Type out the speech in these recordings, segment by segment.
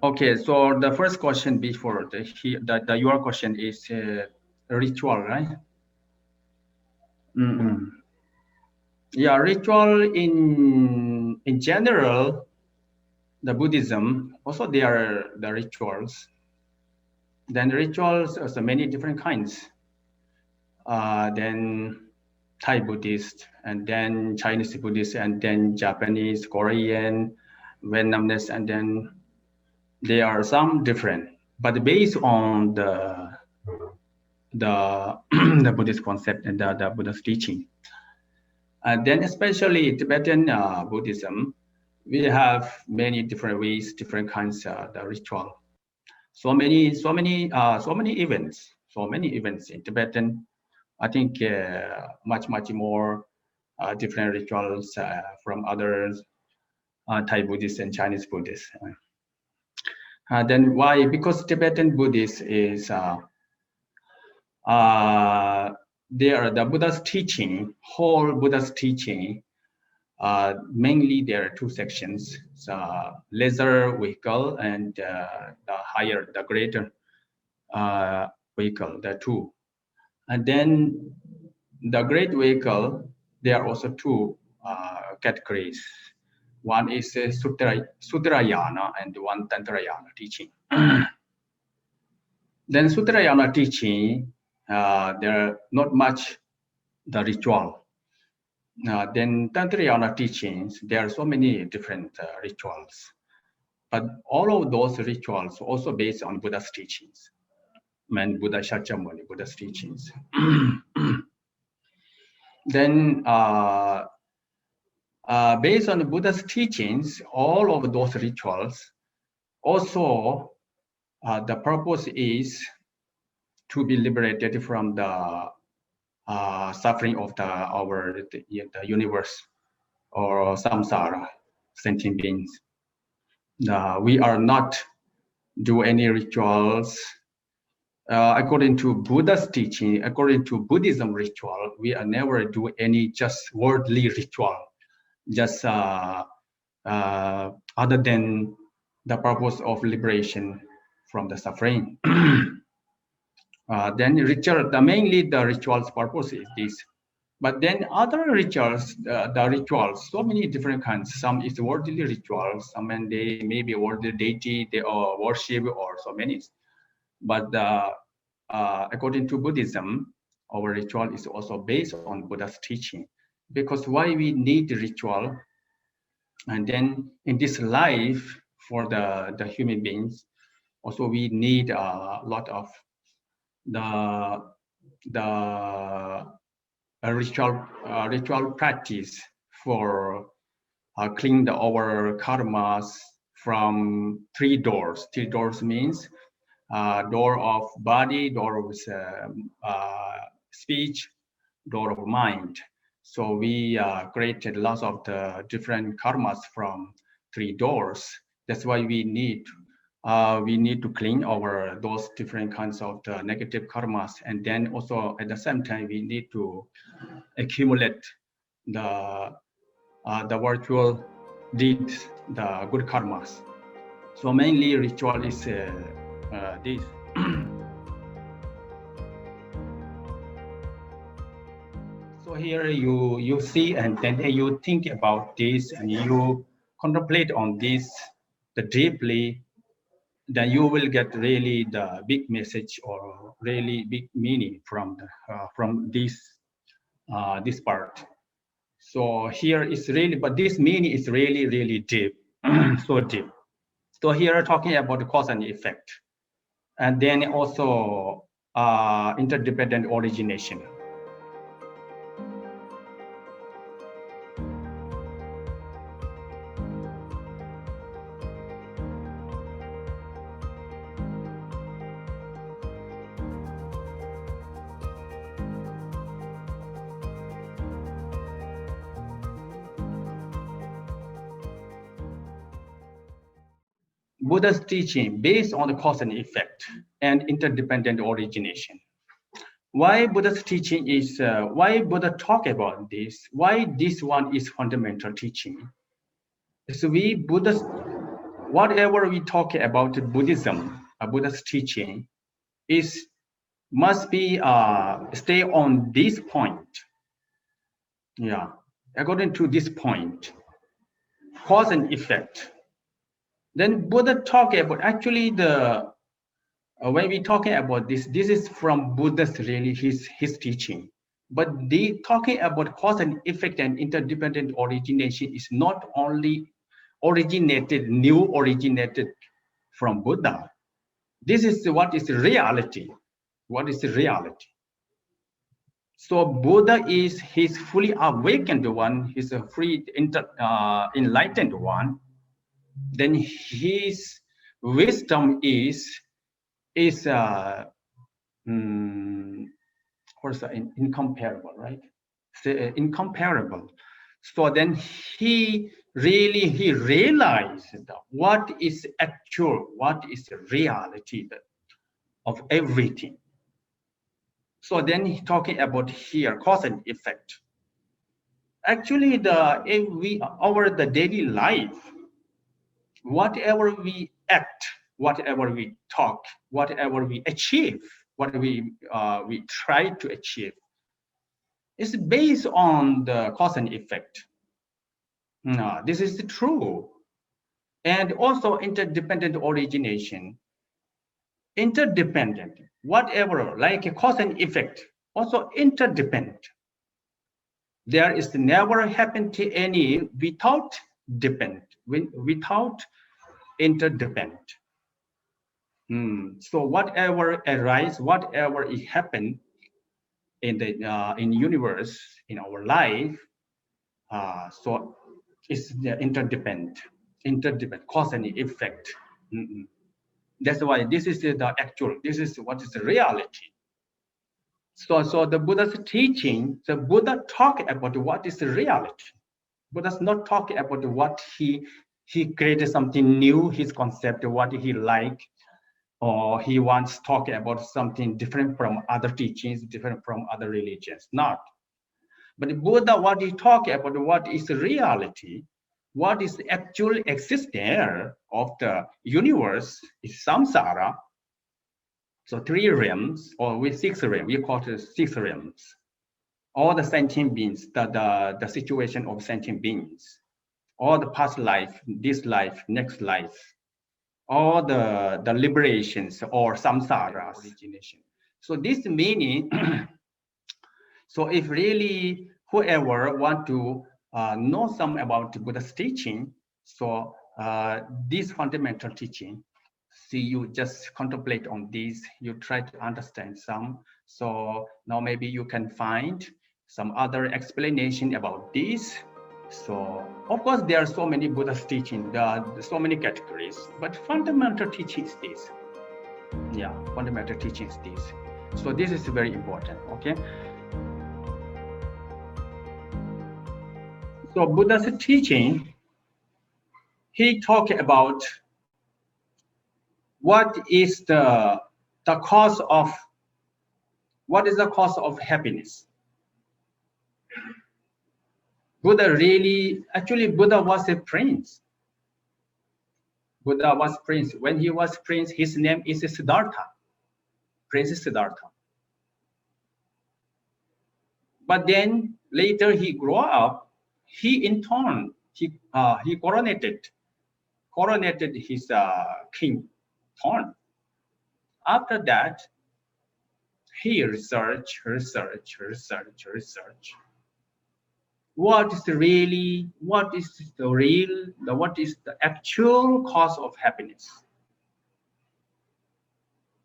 Okay, so the first question before your question is ritual, right? Yeah, ritual in general, the Buddhism also there are the rituals. Then rituals are so many different kinds. Then Thai Buddhist, and then Chinese Buddhist, and then Japanese, Korean, Vietnamese, and then there are some different, but based on the the Buddhist concept and the Buddhist teaching. And then especially Tibetan Buddhism, we have many different ways, different kinds of the ritual. So many events, in Tibetan. I think much more different rituals from others, Thai Buddhists and Chinese Buddhists. Then why? Because Tibetan Buddhist is the Buddha's teaching, whole Buddha's teaching. Mainly there are two sections: lesser vehicle and the greater vehicle. There are two, and then the great vehicle. There are also two categories. One is Sutrayana and one Tantrayana teaching. Then Sutrayana teaching, there are not much the ritual. Then Tantrayana teachings, there are so many different rituals. But all of those rituals also based on Buddha's teachings. Buddha Shakyamuni, Buddha's teachings. Then based on the Buddha's teachings, all of those rituals, also the purpose is to be liberated from the suffering of the universe or samsara, sentient beings. We are not do any rituals. According to Buddha's teaching, according to Buddhism ritual, we are never do any just worldly ritual, just other than the purpose of liberation from the suffering. Then ritual, mainly the ritual's purpose is this. But then other rituals, the rituals, so many different kinds. Some is worldly rituals, some and they may be worldly deity, they are worship or so many. But according to Buddhism, our ritual is also based on Buddha's teaching. Because why we need ritual, and then in this life for the human beings, also we need a lot of the ritual practice for clean our karmas from three doors. Three doors means door of body, door of speech, door of mind. So we created lots of the different karmas from three doors. That's why we need to clean our those different kinds of the negative karmas, and then also at the same time we need to accumulate the virtual deeds, the good karmas. So mainly ritual is this. So here you see, and then you think about this, and you contemplate on this deeply. Then you will get really the big message or really big meaning from this part. So here is really, but this meaning is really deep, so deep. So here talking about the cause and effect, and then also interdependent origination. Buddha's teaching based on the cause and effect and interdependent origination. Why Buddha's teaching is, why Buddha talk about this, why this one is fundamental teaching. So we Buddhists, whatever we talk about Buddhism, Buddha's teaching, is must be stay on this point. Yeah, according to this point, cause and effect. Then Buddha talk about actually the when we talking about this is from Buddha's really his teaching. But the talking about cause and effect and interdependent origination is not only originated from Buddha. This is what is reality. What is the reality? So Buddha is his fully awakened one. He's a free enlightened one. Then his wisdom is what's incomparable, right? Incomparable. So then he realized what is actual, what is the reality of everything. So then he's talking about here cause and effect. Actually, the daily life, whatever we act, whatever we talk, whatever we achieve, what we try to achieve, is based on the cause and effect. No, this is true. And also interdependent origination. Interdependent, whatever, like a cause and effect, also interdependent. There is never happened to any without without interdependent. So whatever arise, whatever it happen in the in universe, in our life, so it's the interdependent, cause and effect. That's why this is the actual. This is what is the reality. So the Buddha's teaching, the Buddha talk about what is the reality. Buddha's not talking about what he created something new, his concept, what he like, or he wants to talk about something different from other teachings, different from other religions. Not. But Buddha, what he talk about, what is the reality, what is the actual existence of the universe is samsara. So 3 realms, or with 6 realms, we call it 6 realms. All the sentient beings, the situation of sentient beings, all the past life, this life, next life, all the liberations or samsara origination. So this meaning, so if really whoever want to know some about Buddha's teaching, so this fundamental teaching, see, you just contemplate on this, you try to understand some. So now maybe you can find some other explanation about this. So of course there are so many Buddha's teaching, there are so many categories, but fundamental teaching is this. Yeah, fundamental teaching is this. So this is very important, okay? So Buddha's teaching, he talked about what is the cause of, what is the cause of happiness. Buddha really, actually Buddha was a prince. Buddha was prince. When he was prince, his name is Siddhartha, Prince Siddhartha. But then later he grew up, he in turn, he coronated his king turn. After that, he researched. What is the actual cause of happiness?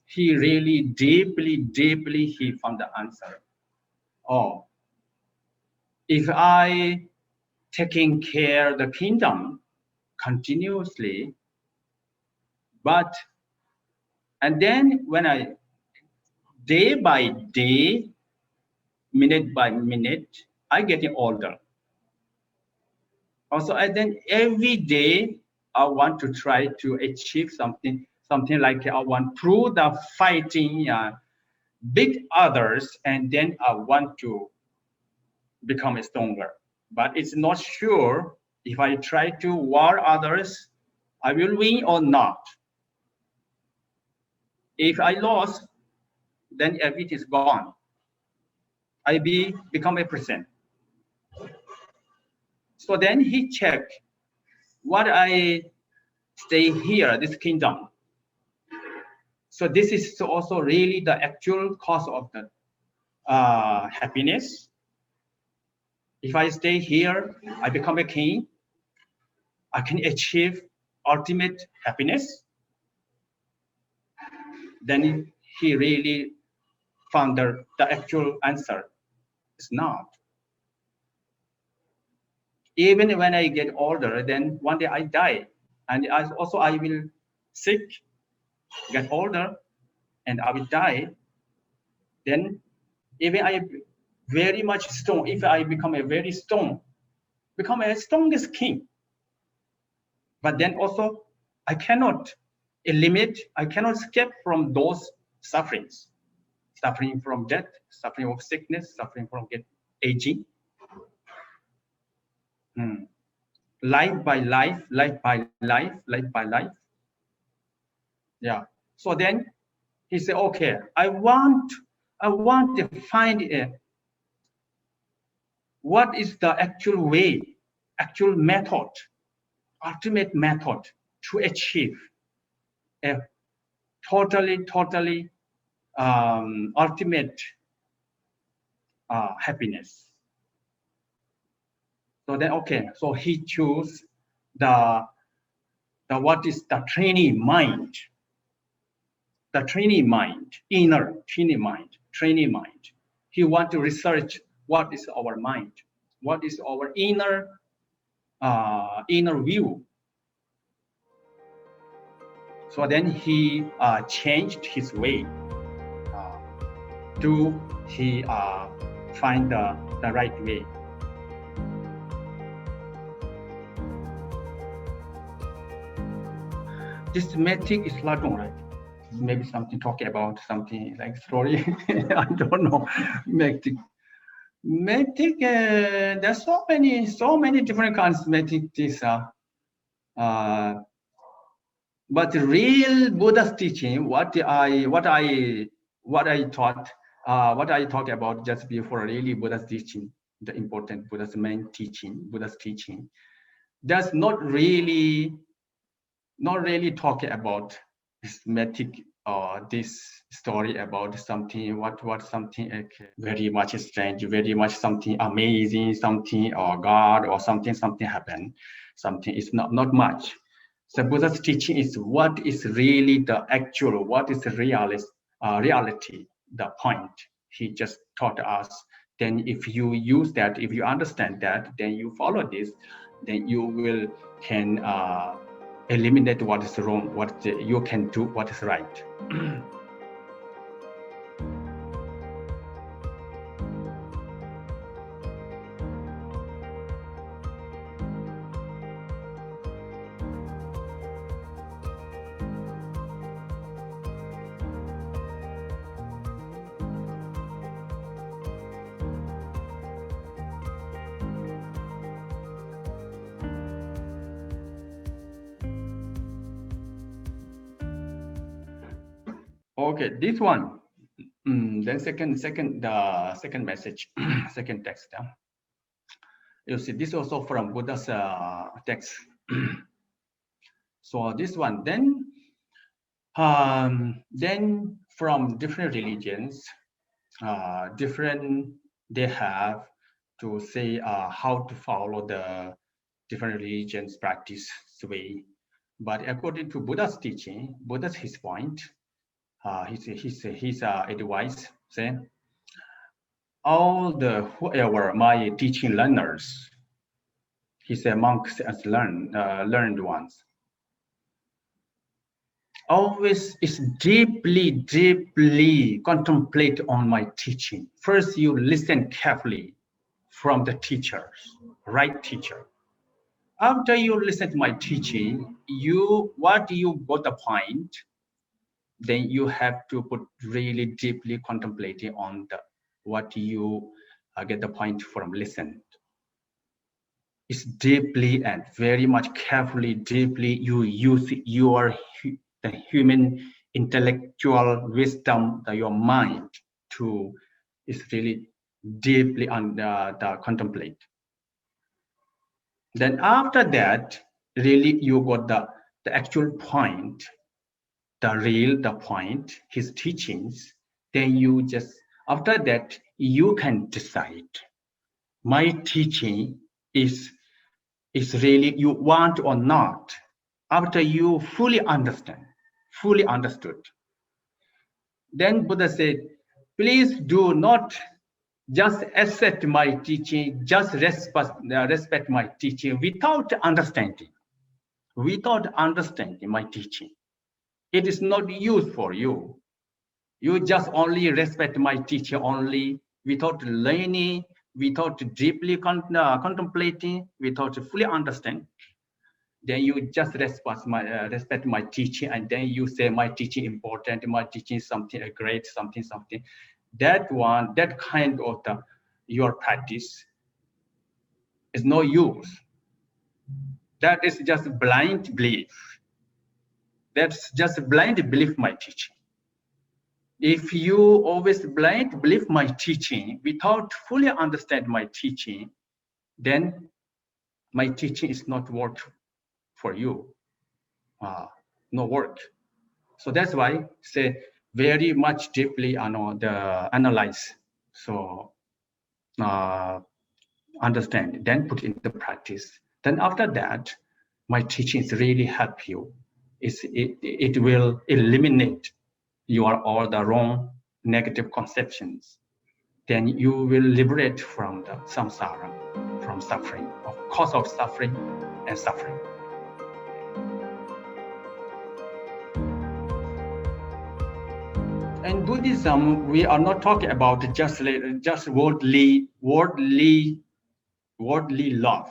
He really deeply he found the answer. Oh, if I taking care of the kingdom continuously, and then when I day by day, minute by minute, I getting older. Also, and then every day I want to try to achieve something like I want through the fighting beat others, and then I want to become stronger. But it's not sure if I try to war others, I will win or not. If I lost, then everything is gone. Become a person. So then he checked what I stay here, this kingdom. So this is also really the actual cause of the happiness. If I stay here, I become a king. I can achieve ultimate happiness. Then he really found the actual answer. It's not. Even when I get older, then one day I die. And I will sick, get older, and I will die. Then even I very much strong, if I become a very strong, become a strongest king. But then also I cannot eliminate, I cannot escape from those sufferings. Suffering from death, suffering of sickness, suffering from aging. Life by life, life by life, life by life. Yeah. So then he said, okay, I want to find what is the actual way, actual method, ultimate method to achieve a totally ultimate happiness. So then, okay, so he chose the what is the training mind, the training mind, inner training mind. He want to research what is our mind, what is our inner view. So then he changed his way to he find the right way. This mythic is Latin, right? Maybe something talking about something like story. I don't know. Mythic. There's so many different kinds of mythic. But the real Buddha's teaching, what I talked about just before, really Buddha's teaching, the important Buddha's main teaching, Buddha's teaching, does not really talking about this mythic this story about something something like very much strange, very much something amazing, something or God or something happened, something is not much. So Buddha's teaching is what is really the actual, what is the reality, the point. He just taught us. Then if you use that, if you understand that, then you follow this, then you will can eliminate what is wrong, you can do what is right. Okay, this one. Then second message, second text. You see, this also from Buddha's text. So this one, then from different religions, different they have to say how to follow the different religions practice way. But according to Buddha's teaching, Buddha's his point, his advice say, all the whoever my teaching learners, he said monks as learned ones, always is deeply contemplate on my teaching. First, you listen carefully from the teachers, right teacher. After you listen to my teaching, you got the point, then you have to put really deeply contemplating on what you get the point from listen. is deeply and very much carefully, deeply you use the human intellectual wisdom, your mind to is really deeply the contemplate. Then after that, really you got the actual point, the point, his teachings. Then you just after that you can decide. My teaching is really you want or not. After you fully understand, fully understood, then Buddha said, please do not just accept my teaching, just respect my teaching without understanding my teaching. It is not used for you. You just only respect my teaching only without learning, without deeply contemplating, without fully understanding. Then you just respect my teaching, and then you say my teaching important, my teaching is something great, something. That kind of your practice is no use. That is just blind belief. That's just blind belief my teaching. If you always blind believe my teaching without fully understand my teaching, then my teaching is not work for you. No work. So that's why say very much deeply the analyze. So understand, then put into practice. Then after that, my teachings really help you. It will eliminate your all the wrong negative conceptions. Then you will liberate from the samsara, from suffering, of cause of suffering and suffering. In Buddhism, we are not talking about just worldly love,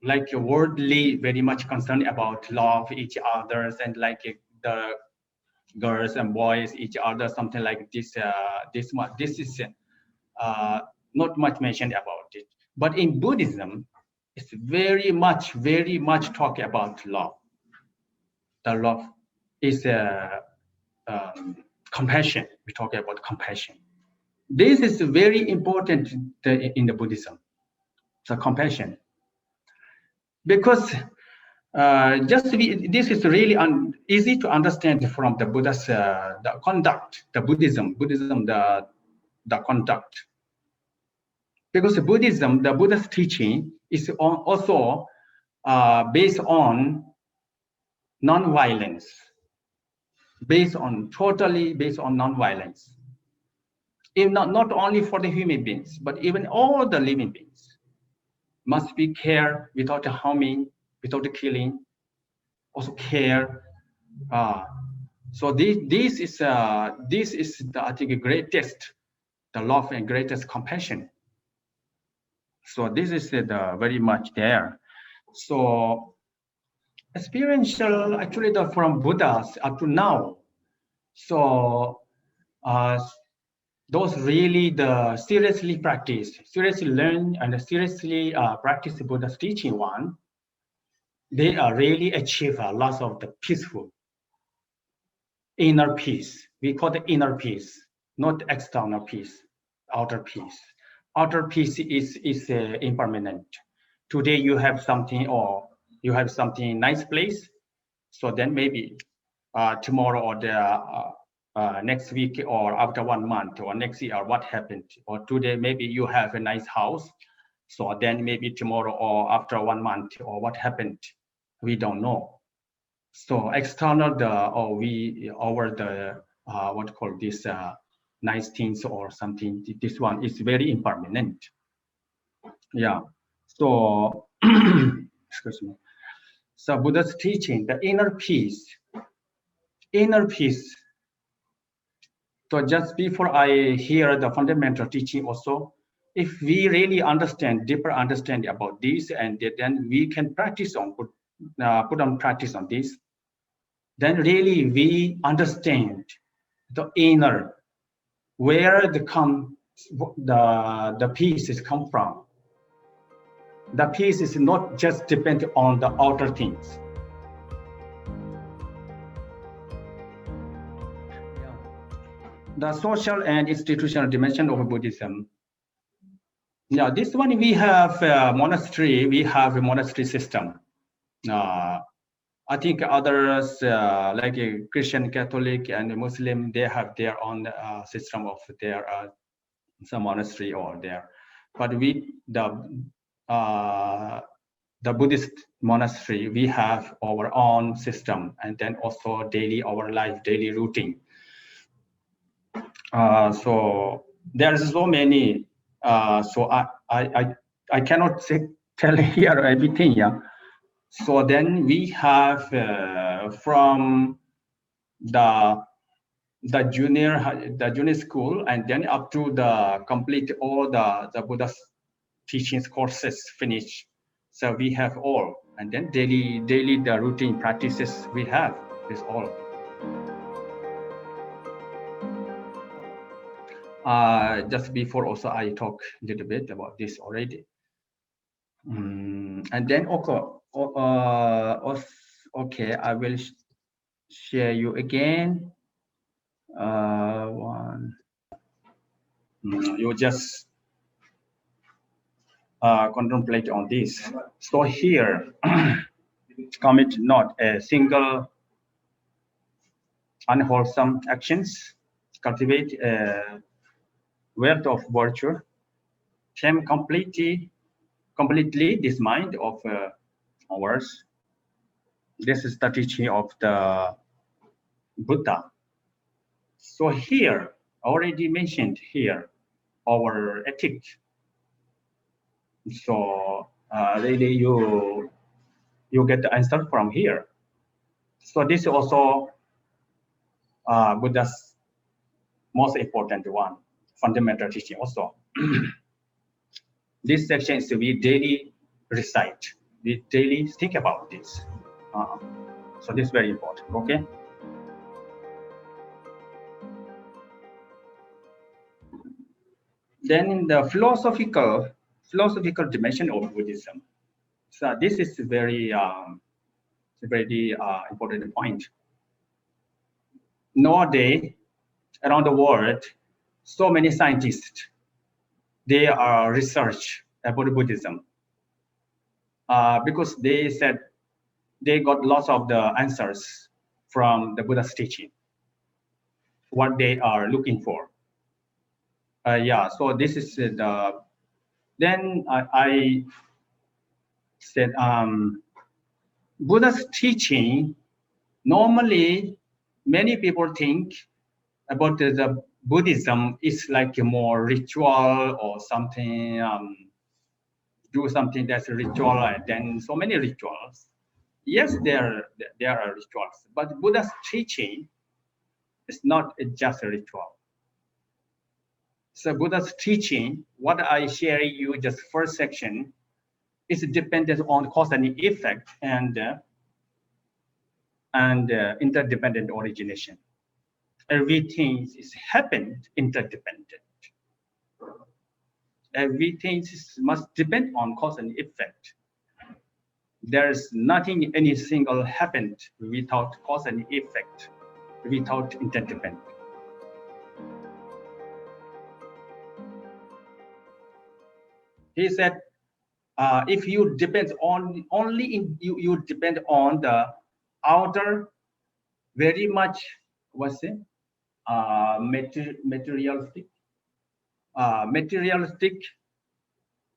like worldly, very much concerned about love each others and like the girls and boys each other, something like this. This is not much mentioned about it. But in Buddhism, it's very much talking about love. The love is compassion. We talk about compassion. This is very important in the Buddhism, the compassion, because this is really easy to understand from the Buddha's the conduct, the Buddhism, the conduct. Because the Buddha's teaching is also based on non-violence, totally based on non-violence. Not only for the human beings, but even all the living beings must be care without harming, without killing, also care. So this is the, I think, greatest, the love and greatest compassion. So this is very much there. So experiential, actually, from Buddhas up to now. So those really the seriously learn and seriously practice Buddha's teaching one, they are really achieve a lot of the peaceful inner peace. We call it inner peace, not external peace, outer peace. Outer peace is impermanent. Today you have something, or you have something nice place, so then maybe tomorrow or the next week or after 1 month or next year, what happened? Or today maybe you have a nice house, so then maybe tomorrow or after 1 month or what happened, we don't know. So external what call this nice things or something, this one is very impermanent. Yeah. So excuse me. So Buddha's teaching, the inner peace. So just before I hear the fundamental teaching also, if we really understand, deeper understanding about this, and then we can practice on, put on practice on this, then really we understand the inner, where the pieces come from. the peace is not just dependent on the outer things. The social and institutional dimension of Buddhism. Yeah, this one we have a monastery. We have a monastery system. I think others like a Christian, Catholic, and Muslim, they have their own system of their some monastery or there. But we the Buddhist monastery, we have our own system, and then also our life, daily routine. So there's so many. So I cannot tell here everything. Yeah. So then we have from the junior school, and then up to the complete all the Buddha's teachings courses finish. So we have all, and then daily the routine practices we have is all. Just before also I talk a little bit about this already. And then okay, I will share you again. One. You just contemplate on this. So here, commit not a single unwholesome actions, cultivate a wealth of virtue, tame completely this mind of ours. This is the teaching of the Buddha. So here, already mentioned here, our ethics. So really you get the answer from here. So this is also Buddha's most important one, fundamental teaching also. This section is we daily recite, we daily think about this. So this is very important, okay? Then in the philosophical dimension of Buddhism, so this is very important point. Nowadays, around the world, so many scientists, they are research about Buddhism because they said they got lots of the answers from the Buddha's teaching, what they are looking for. Yeah, so this is then I said Buddha's teaching, normally many people think about the Buddhism is like a more ritual or something, do something that's a ritual, and then so many rituals. Yes, there are rituals, but Buddha's teaching is not just a ritual. So Buddha's teaching, what I share you just first section, is dependent on cause and effect and interdependent origination. Everything is happened interdependent. Everything must depend on cause and effect. There's nothing, any single happened without cause and effect, without interdependent. He said, if you depend on you depend on the outer, very much materialistic,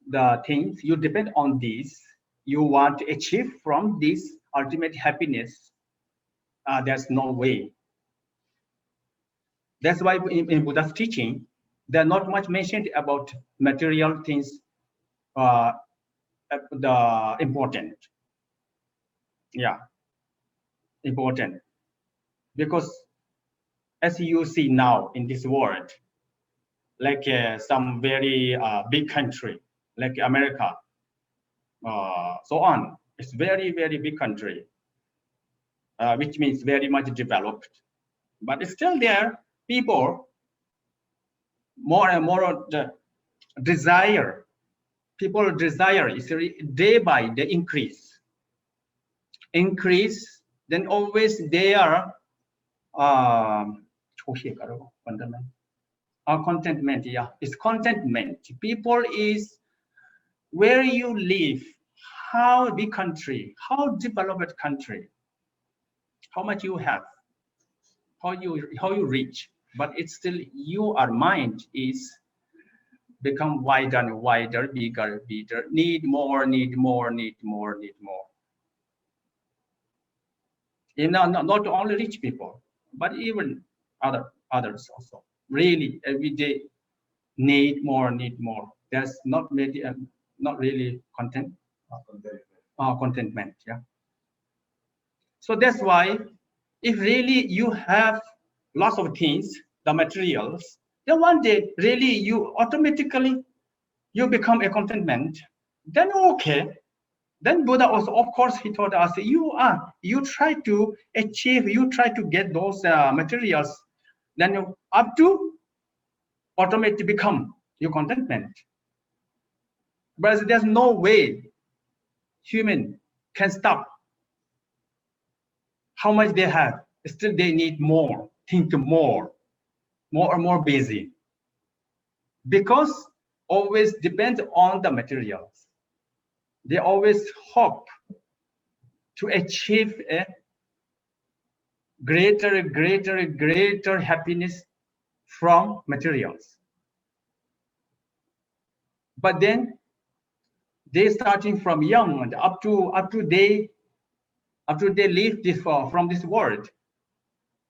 the things you depend on these, you want to achieve from this ultimate happiness. There's no way. That's why in Buddha's teaching, they're not much mentioned about material things. The important, yeah, important, because as you see now in this world, like some very big country like America, so on, it's very big country, which means very much developed, but still there people more and more desire people desire is day by day increase, then always they are contentment. Yeah, it's contentment. People is where you live, how big country, how developed country, how much you have, how you reach, but it's still your mind is become wider and wider, bigger, need more. You know, not only rich people, but even others also. Really, every day need more. There's not really contentment. Yeah. So that's why, if really you have lots of things, the materials, then one day really you automatically you become a contentment. Then okay. Then Buddha also, of course, he told us, you try to achieve, you try to get those materials, then you up to automatically become your contentment. But there's no way human can stop how much they have. Still they need more, think more and more busy. Because always depend on the materials. They always hope to achieve a greater happiness from materials. But then they starting from young and up to they leave this from this world,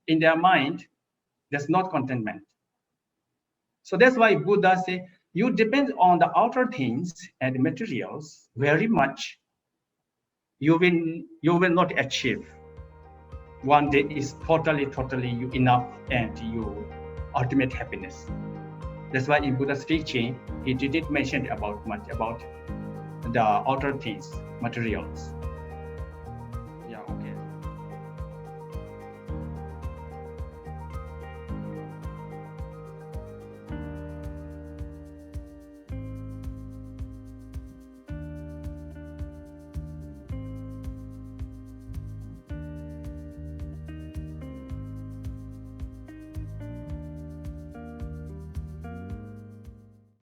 in their mind, there's not contentment. So that's why Buddha say, you depend on the outer things and materials very much, you will not achieve. One day is totally you enough and you ultimate happiness. That's why in Buddha's teaching, he didn't mention much about the outer things, materials.